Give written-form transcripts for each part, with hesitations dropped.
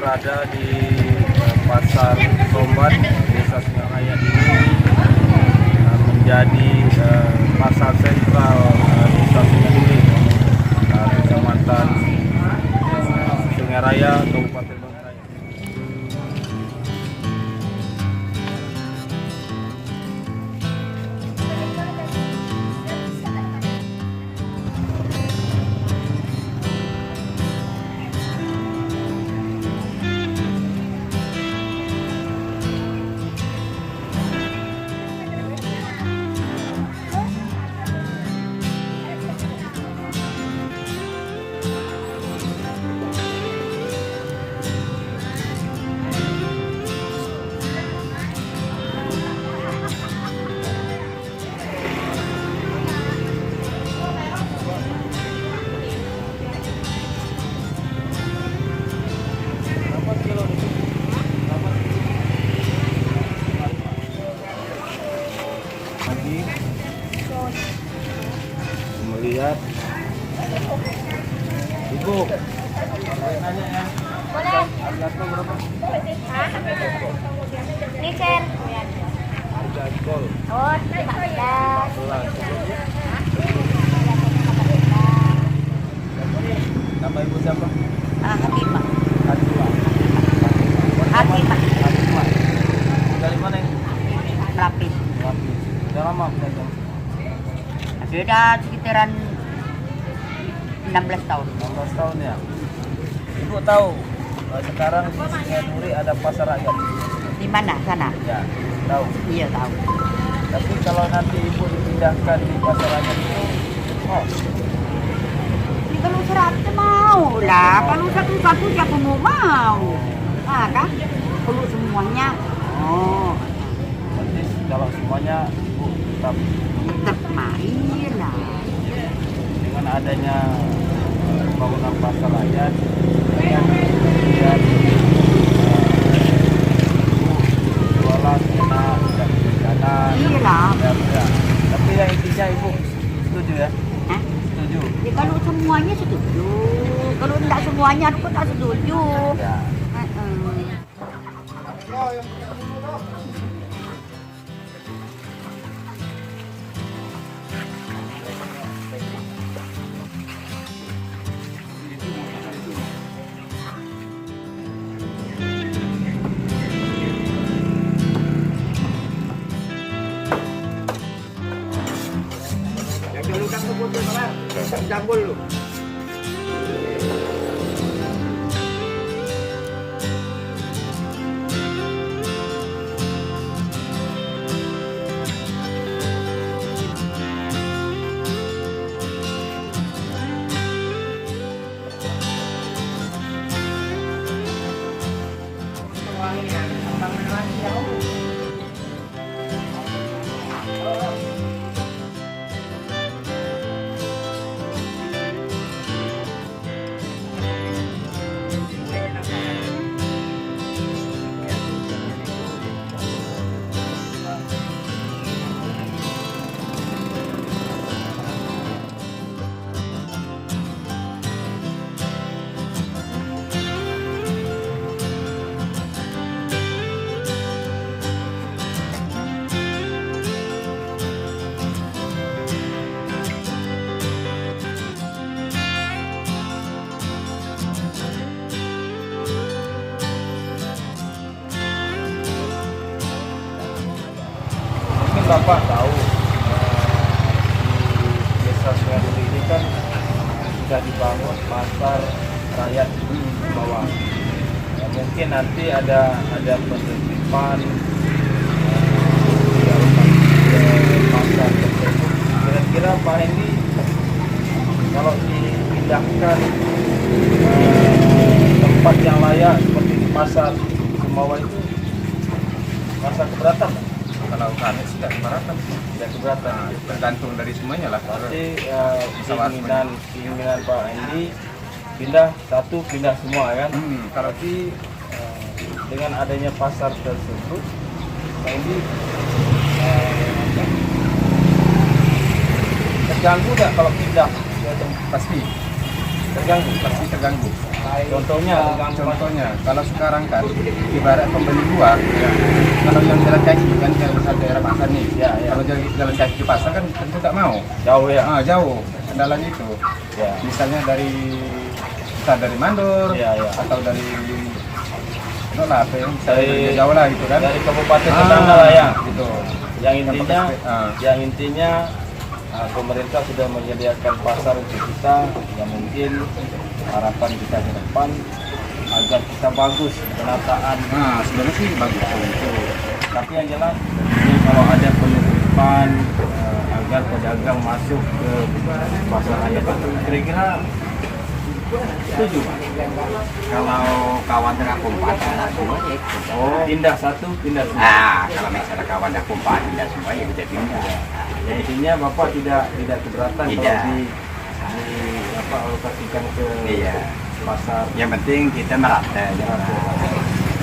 berada di Pasar Somban, Desa Singaraya ini menjadi pasar sentral Desa Singaraya, Kecamatan Singaraya, Kabupaten Bengkayang. Lagi melihat ibu nanya ya, harga berapa? Liter. Harga kol Oh, 15. nama ibu siapa? Hakimah. Hatimah. Hakimah. Hatimah. Dari mana ini? Lapis. Udah lama pedagang? Sudah sekitaran 16 tahun. 16 tahun ya. Ibu tahu sekarang di Sungai Duri ada pasar rakyat? Di mana? Sana? Ya, tahu. Iya, tahu. Tapi kalau nanti ibu dipindahkan di pasar rakyat itu, oh, Ini kalau 100 mau lah. Kalau satu-satu siapa mau? Ah, kan? Perlu semuanya. Oh, berarti kalau semuanya ibu tetap tetap main lah. dengan adanya pembangunan pasar rakyat, dengan kemudian ibu jualan enak dan jalan. Iya lah. Ya. Tapi yang intinya ibu setuju ya? Hah? Setuju. Ya, kalau semuanya setuju. Kalau tidak semuanya aku tak setuju. Ya. Jambul lu. Bapak tahu di Desa Sungai Duri ini kan sudah dibangun pasar rakyat di bawah. Ya, mungkin nanti ada penertiban pasar tersebut. Kira-kira Pak Hendi kalau dipindahkan tempat yang layak seperti di pasar Sumbawa itu, masa keberatan? Kalau kami sih tidak keberatan, Tidak keberatan. tergantung dari semuanya lah. Berarti keinginan Pak Hendi pindah semua kan? Kalau Tapi dengan adanya pasar tersebut, Pak Hendi terganggu nggak kalau pindah? pasti Terganggu. terganggu. Contohnya, kalau sekarang kan ibarat pembeli buah, ya, kalau yang jalan kaki kan yang besar daerah pasar nih, kalau jalan kaki ke pasar kan tentu tak mau. Jauh ya. Jauh. Kendalanya itu. Ya. Misalnya dari Mandor, atau dari apa ya, dari jauh lah gitu kan. Dari kabupaten tetangga lah ya. Gitu. Yang intinya pemerintah sudah menyediakan pasar untuk kita, yang mungkin harapan kita ke depan agar kita bagus penataan. Sebenarnya sih bagus. Tapi yang jelas ini kalau ada penutupan agar pedagang masuk ke pasar raya Batu, kira-kira setuju Pak? Kalau kawan aku empat semua ya. Pindah satu, pindah semua. Kalau misalnya kawan aku empat pindah semua ya bisa pindah. Ya, intinya Bapak tidak keberatan Tidak. kalau alokasikan ke pasar. Yang penting kita merata.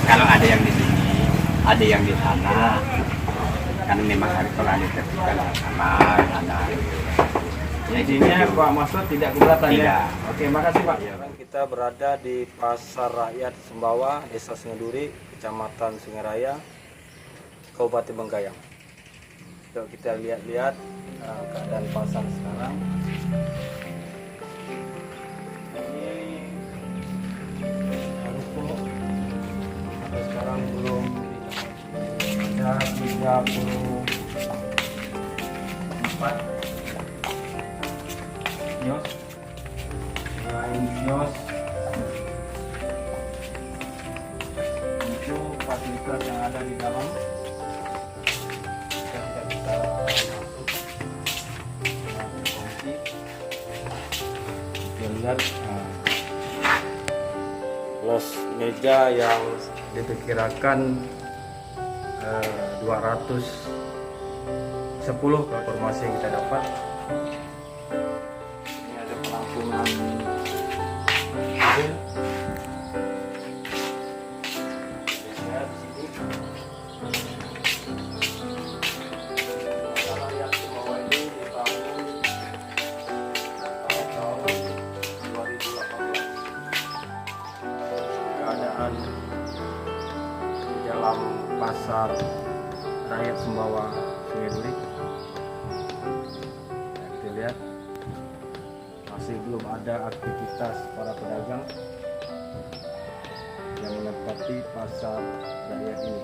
Kalau ada yang di sini, ada yang di sana. Kan memang hari kalau ada terbuka sama sana. Intinya Pak Masud tidak keberatan ya? Tidak. Oke, makasih Pak. Kita berada di Pasar Rakyat Sumbawa, Desa Sungai Duri, Kecamatan Sungai Raya, Kabupaten Bengkayang. Yuk kita lihat-lihat keadaan pasar sekarang. Ini ruko sampai sekarang belum ada 34 kios. Selain kios itu fasilitas yang ada di dalam kita bisa masuk konsumsi. Kita lihat los meja yang diperkirakan 210 informasi yang kita dapat. Ini ada penampungan mobil. Biasanya di sini Pasar Rakyat Sumbawa ini dibangun tahun 2018. Keadaan di dalam Pasar Rakyat Sumbawa Sungai Duri, kita lihat masih belum ada aktivitas para pedagang yang menempati pasar rakyat ini.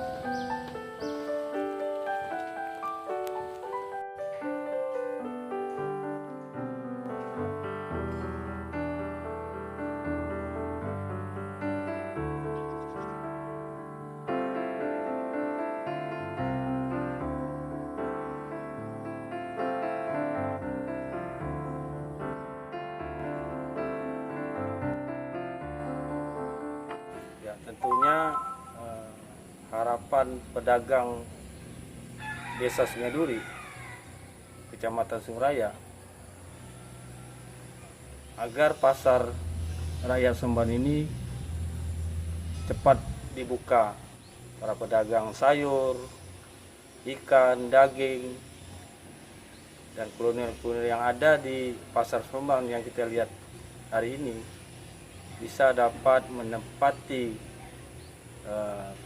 Ya, tentunya harapan pedagang Desa Sungai Duri, Kecamatan Sungai Raya, agar pasar rakyat Sumban ini cepat dibuka. Para pedagang sayur, ikan, daging, dan kuliner-kuliner yang ada di pasar Sumban yang kita lihat hari ini bisa dapat menempati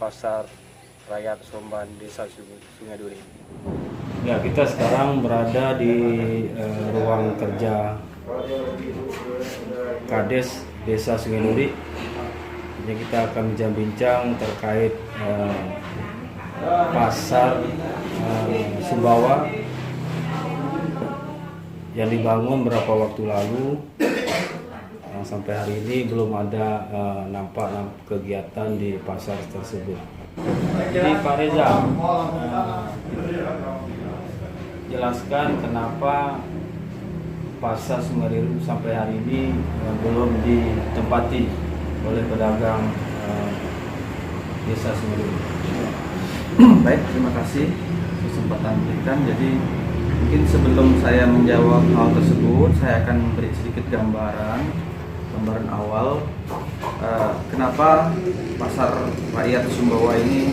pasar rakyat Sumban Desa Sungai Duri. Ya, kita sekarang berada di ruang kerja Kades Desa Sungai Duri. Ini kita akan bincang-bincang terkait pasar Sumbawa yang dibangun beberapa waktu lalu. Sampai hari ini belum ada nampak kegiatan di pasar tersebut. Jadi Pak Reza, jelaskan kenapa pasar Sungai Duri sampai hari ini belum ditempati oleh pedagang Desa Sungai Duri. Baik, terima kasih kesempatan diberikan. Jadi mungkin sebelum saya menjawab hal tersebut, saya akan memberi sedikit gambaran awal kenapa pasar rakyat Sumbawa ini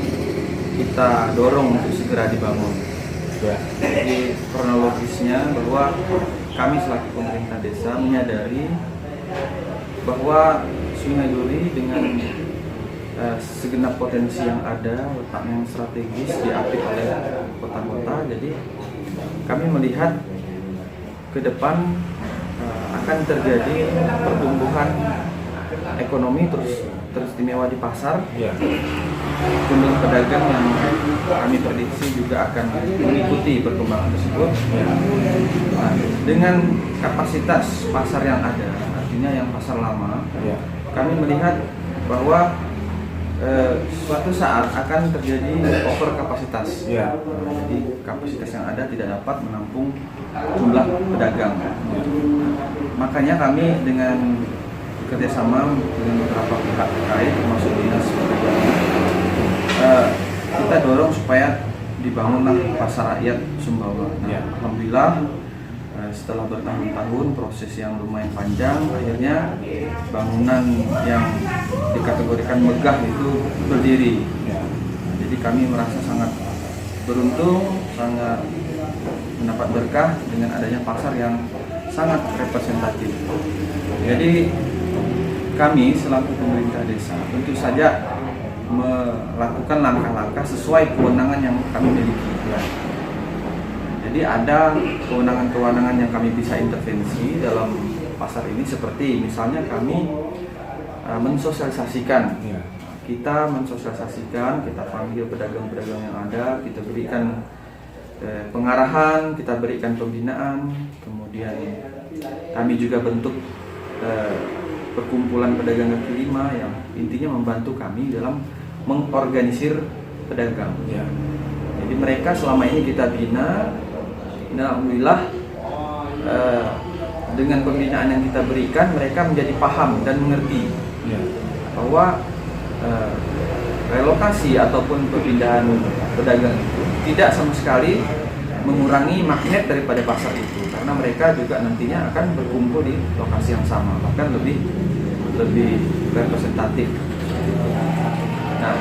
kita dorong untuk segera dibangun. Jadi kronologisnya bahwa kami selaku pemerintah desa menyadari bahwa Sungai Duri dengan segenap potensi yang ada, letaknya yang strategis, diapit oleh kota-kota. Jadi kami melihat ke depan akan terjadi pertumbuhan ekonomi teristimewa di pasar. Jumlah pedagang yang kami prediksi juga akan mengikuti perkembangan tersebut. Nah, dengan kapasitas pasar yang ada, artinya yang pasar lama, kami melihat bahwa suatu saat akan terjadi over kapasitas. Jadi kapasitas yang ada tidak dapat menampung jumlah pedagang. Makanya kami dengan kerjasama dengan beberapa pihak terkait, termasuk dinas perdagangan, kita dorong supaya dibangunlah pasar rakyat Sumbawa. Alhamdulillah setelah bertahun-tahun proses yang lumayan panjang, akhirnya bangunan yang dikategorikan megah itu berdiri. Jadi kami merasa sangat beruntung, sangat mendapat berkah dengan adanya pasar yang sangat representatif. Jadi kami selaku pemerintah desa tentu saja melakukan langkah-langkah sesuai kewenangan yang kami miliki. Jadi ada kewenangan-kewenangan yang kami bisa intervensi dalam pasar ini, seperti misalnya kami mensosialisasikan. Kita mensosialisasikan, kita panggil pedagang-pedagang yang ada, kita berikan pengarahan, kita berikan pembinaan, kemudian kami juga bentuk perkumpulan pedagang kaki lima yang intinya membantu kami dalam mengorganisir pedagang. Jadi mereka selama ini kita bina, dan alhamdulillah dengan pembinaan yang kita berikan, mereka menjadi paham dan mengerti bahwa relokasi ataupun perpindahan pedagang itu tidak sama sekali mengurangi magnet daripada pasar itu, karena mereka juga nantinya akan berkumpul di lokasi yang sama, bahkan lebih representatif. Nah,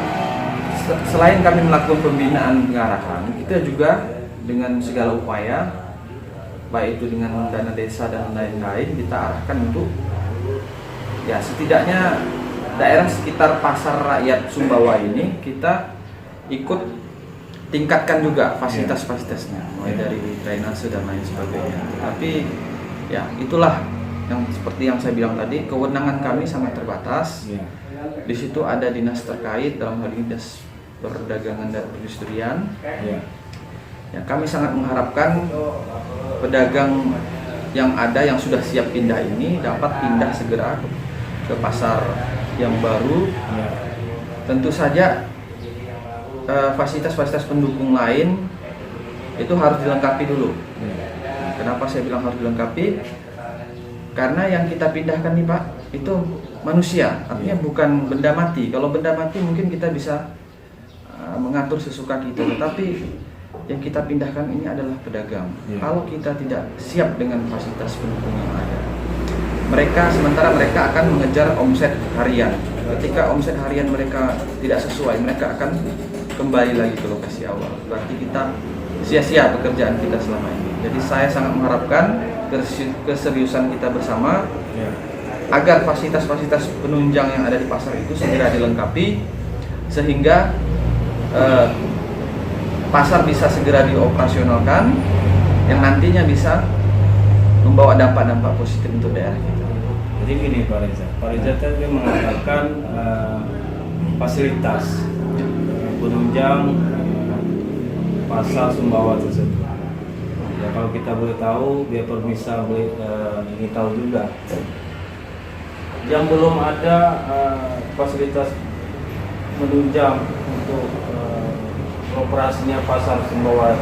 selain kami melakukan pembinaan pengarahan, kita juga dengan segala upaya, baik itu dengan dana desa dan lain-lain, kita arahkan untuk ya setidaknya daerah sekitar pasar rakyat Sumbawa ini kita ikut tingkatkan juga fasilitas-fasilitasnya, mulai dari drainase dan lain sebagainya. Tapi ya itulah yang seperti yang saya bilang tadi, kewenangan kami sangat terbatas. Di situ ada dinas terkait, dalam hal ini dinas perdagangan dan perindustrian. Ya, kami sangat mengharapkan pedagang yang ada yang sudah siap pindah ini dapat pindah segera ke pasar yang baru. Tentu saja fasilitas-fasilitas pendukung lain itu harus dilengkapi dulu. Kenapa saya bilang harus dilengkapi? Karena yang kita pindahkan nih Pak, itu manusia, artinya bukan benda mati. Kalau benda mati mungkin kita bisa mengatur sesuka kita, tetapi yang kita pindahkan ini adalah pedagang. Kalau kita tidak siap dengan fasilitas pendukung yang ada, sementara mereka akan mengejar omset harian. Ketika omset harian mereka tidak sesuai, mereka akan kembali lagi ke lokasi awal. Berarti kita sia-sia pekerjaan kita selama ini. Jadi saya sangat mengharapkan keseriusan kita bersama agar fasilitas-fasilitas penunjang yang ada di pasar itu segera dilengkapi, sehingga pasar bisa segera dioperasionalkan, yang nantinya bisa membawa dampak-dampak positif untuk daerah kita. Jadi gini Pak Reza tadi mengatakan fasilitas penunjang pasar Sumbawa tersebut. Ya, kalau kita boleh tahu, biar pemirsa ingin tahu juga, yang belum ada fasilitas menunjang untuk operasinya pasar Sumbawa.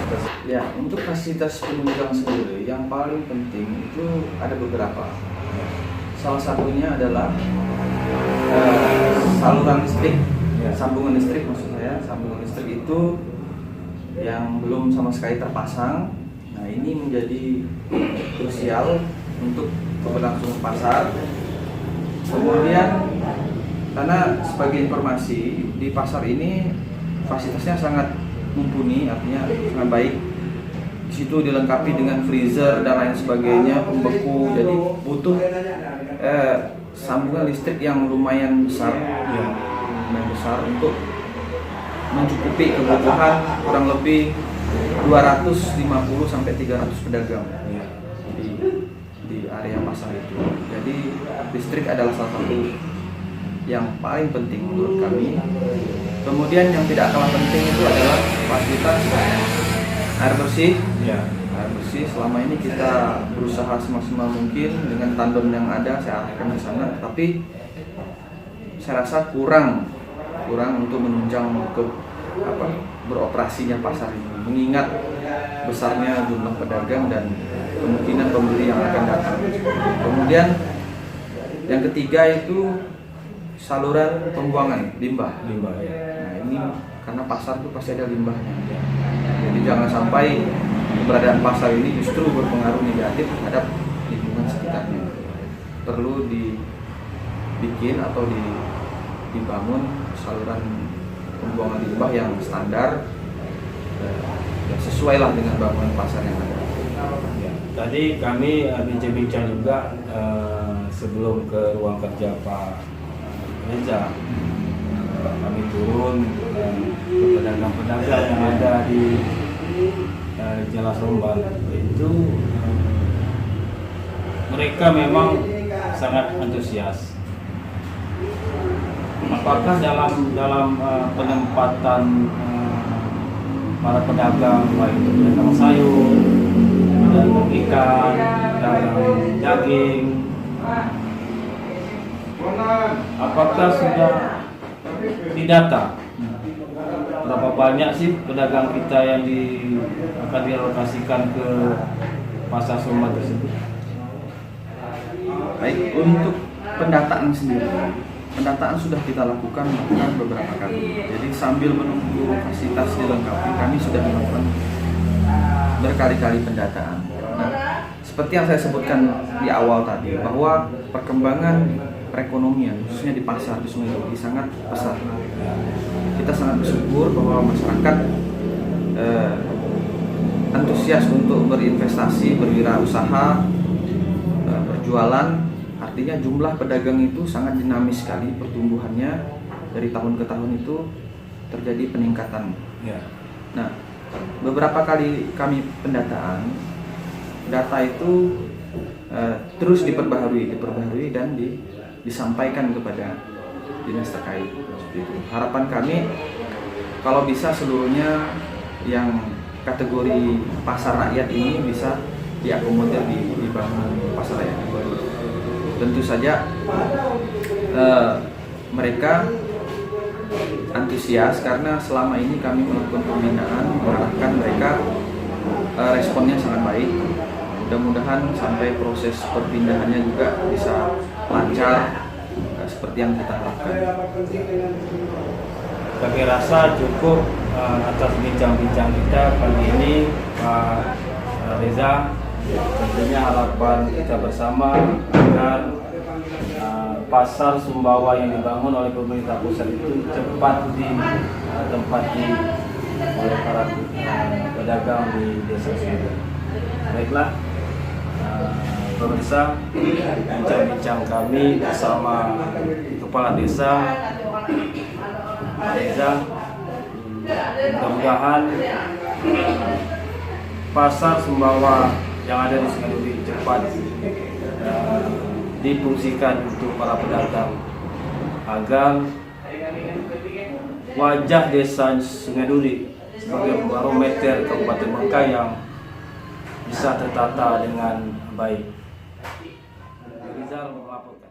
Ya, untuk fasilitas penunjang sendiri yang paling penting itu ada beberapa. Salah satunya adalah saluran listrik, sambungan listrik maksud saya. Sambungan listrik itu yang belum sama sekali terpasang. Nah, ini menjadi krusial untuk keberlangsungan pasar. Kemudian, karena sebagai informasi, di pasar ini fasilitasnya sangat mumpuni, artinya sangat baik. Di situ dilengkapi dengan freezer dan lain sebagainya, pembeku. Jadi butuh sambungan listrik yang lumayan besar, untuk mencukupi kebutuhan kurang lebih 250 sampai 300 pedagang di area pasar itu. Jadi listrik adalah salah satu yang paling penting menurut kami. Kemudian yang tidak kalah penting itu adalah fasilitas air bersih. Air bersih selama ini kita berusaha semaksimal mungkin dengan tandon yang ada, saya arahkan ke sana, tapi saya rasa kurang untuk menunjang beroperasinya pasar ini, mengingat besarnya jumlah pedagang dan kemungkinan pembeli yang akan datang. Kemudian yang ketiga itu saluran pembuangan limbah. Nah, ini karena pasar itu pasti ada limbahnya. Jadi jangan sampai keberadaan pasar ini justru berpengaruh negatif terhadap lingkungan sekitarnya. Perlu dibikin atau dibangun saluran pembuangan limbah yang standar, sesuai lah dengan bangunan pasar yang ada. Tadi kami bincang-bincang juga sebelum ke ruang kerja Pak Reza. Kami turun ke pedagang-pedagang yang ada di Jalan Seromban. Itu mereka memang sangat antusias. Apakah dalam penempatan para pedagang, baik itu pedagang sayur, pedagang ikan, pedagang daging, apakah sudah didata berapa banyak sih pedagang kita yang akan direlokasikan ke pasar Seromban tersebut? Baik, untuk pendataan sendiri, pendataan sudah kita lakukan beberapa kali. Jadi sambil menunggu fasilitas dilengkapi, kami sudah melakukan berkali-kali pendataan. Nah, seperti yang saya sebutkan di awal tadi, bahwa perkembangan perekonomian khususnya di pasar di Sungai Duri sangat pesat. Kita sangat bersyukur bahwa masyarakat antusias untuk berinvestasi, berwirausaha, berjualan. Artinya jumlah pedagang itu sangat dinamis sekali pertumbuhannya, dari tahun ke tahun itu terjadi peningkatan. Nah, beberapa kali kami pendataan, data itu terus diperbaharui dan disampaikan kepada dinas terkait. Seperti itu. Harapan kami kalau bisa seluruhnya yang kategori pasar rakyat ini bisa diakomodir di bangunan pasar rakyat baru. Tentu saja mereka antusias karena selama ini kami melakukan pembinaan, mengarahkan mereka, responnya sangat baik. Mudah-mudahan sampai proses perpindahannya juga bisa lancar seperti yang kita harapkan. Kami rasa cukup atas bincang-bincang kita pagi ini, Pak Reza. Tentunya harapan kita bersama agar pasar Sumbawa yang dibangun oleh pemerintah pusat itu cepat ditempati oleh para pedagang di desa Sungai. Baiklah, pemirsa, bincang-bincang kami bersama Kepala Desa Reza. Mudah-mudahan pasar Sumbawa yang ada di Sungai Duri cepat difungsikan untuk para pedagang agar wajah desa Sungai Duri sebagai barometer Kabupaten Bengkayang bisa tertata dengan baik. Rizal melaporkan.